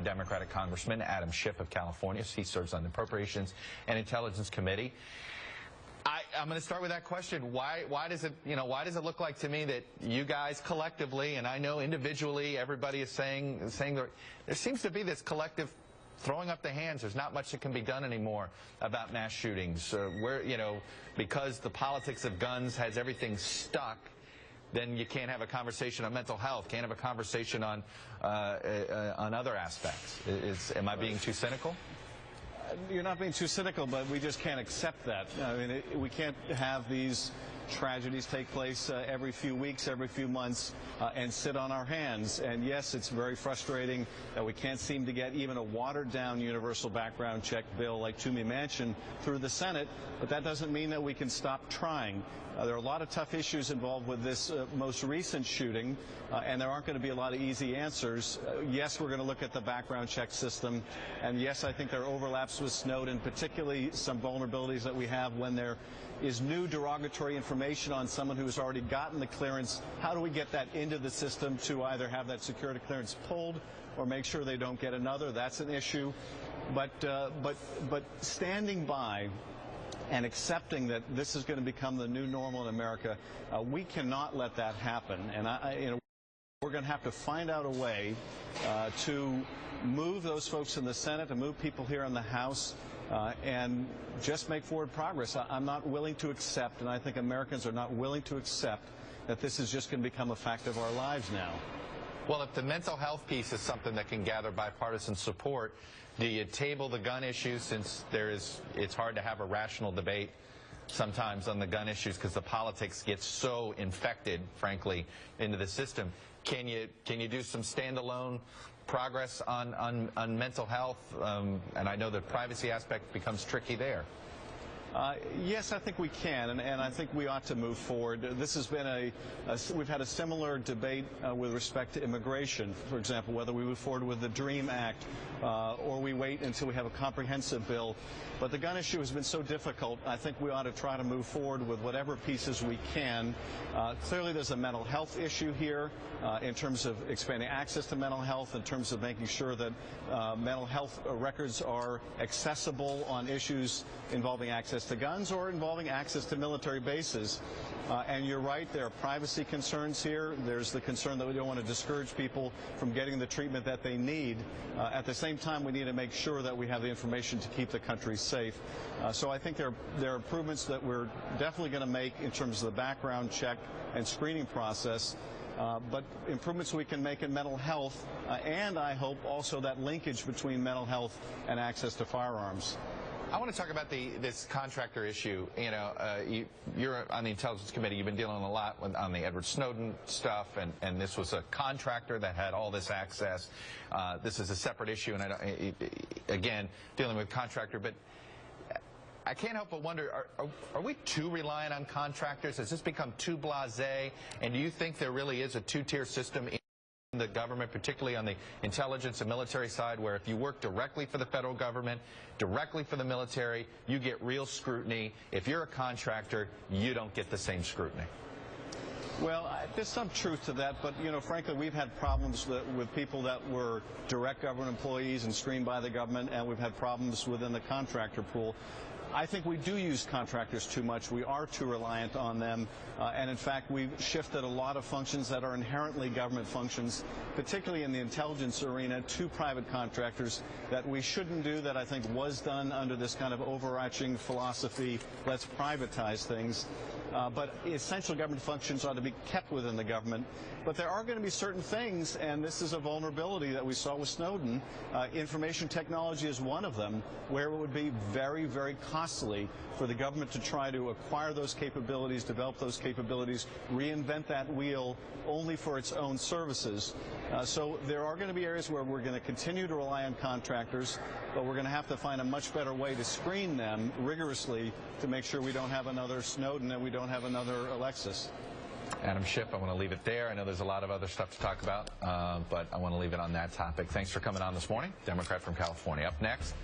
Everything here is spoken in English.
Democratic Congressman Adam Schiff of California. He serves on the Appropriations and Intelligence Committee. I'm going to start with that question. Why does it look like to me that you guys collectively, and I know individually, everybody is saying there seems to be this collective throwing up the hands. There's not much that can be done anymore about mass shootings. Because the politics of guns has everything stuck, then you can't have a conversation on mental health, can't have a conversation on other aspects. Am I being too cynical? You're not being too cynical, but we just can't accept that. I mean, we can't have these tragedies take place every few weeks, every few months, and sit on our hands. And yes, it's very frustrating that we can't seem to get even a watered-down universal background check bill like Toomey Manchin through the Senate, but that doesn't mean that we can stop trying. There are a lot of tough issues involved with this most recent shooting, and there aren't going to be a lot of easy answers. Yes, we're going to look at the background check system, and yes, I think there are overlaps with Snowden, particularly some vulnerabilities that we have when there is new derogatory information on someone who has already gotten the clearance. How do we get that into the system to either have that security clearance pulled or make sure they don't get another? That's an issue. But standing by and accepting that this is going to become the new normal in America, we cannot let that happen. And we're going to have to find out a way to move those folks in the Senate and move people here in the House and just make forward progress. I'm not willing to accept, and I think Americans are not willing to accept, that this is just going to become a fact of our lives now. Well, if the mental health piece is something that can gather bipartisan support, do you table the gun issue, since it's hard to have a rational debate sometimes on the gun issues because the politics gets so infected, frankly, into the system? Can you do some standalone progress on mental health? And I know the privacy aspect becomes tricky there. Yes, I think we can, and I think we ought to move forward. This has been we've had a similar debate with respect to immigration, for example, whether we move forward with the DREAM Act or we wait until we have a comprehensive bill. But the gun issue has been so difficult, I think we ought to try to move forward with whatever pieces we can. Clearly there's a mental health issue here in terms of expanding access to mental health, in terms of making sure that mental health records are accessible on issues involving access to guns or involving access to military bases. And you're right, there are privacy concerns here. There's the concern that we don't want to discourage people from getting the treatment that they need. At the same time, we need to make sure that we have the information to keep the country safe. So I think there are improvements that we're definitely going to make in terms of the background check and screening process. But improvements we can make in mental health, and I hope also that linkage between mental health and access to firearms. I want to talk about this contractor issue. You're on the Intelligence Committee. You've been dealing a lot on the Edward Snowden stuff, and this was a contractor that had all this access. This is a separate issue, and again, dealing with contractor. But I can't help but wonder, are we too reliant on contractors? Has this become too blasé? And do you think there really is a two-tier system in the government, particularly on the intelligence and military side, where if you work directly for the federal government, directly for the military, you get real scrutiny? If you're a contractor, you don't get the same scrutiny. Well, there's some truth to that, but, frankly, we've had problems with people that were direct government employees and screened by the government, and we've had problems within the contractor pool. I think we do use contractors too much. We are too reliant on them. And in fact, we've shifted a lot of functions that are inherently government functions, particularly in the intelligence arena, to private contractors that we shouldn't do, that I think was done under this kind of overarching philosophy, let's privatize things. But essential government functions ought to be kept within the government. But there are going to be certain things, and this is a vulnerability that we saw with Snowden. Information technology is one of them, where it would be very, very costly for the government to try to acquire those capabilities, develop those capabilities, reinvent that wheel only for its own services. So there are going to be areas where we're going to continue to rely on contractors, but we're going to have to find a much better way to screen them rigorously to make sure we don't have another Snowden and we don't have another Alexis. Adam Schiff, I want to leave it there. I know there's a lot of other stuff to talk about, but I want to leave it on that topic. Thanks for coming on this morning. Democrat from California. Up next,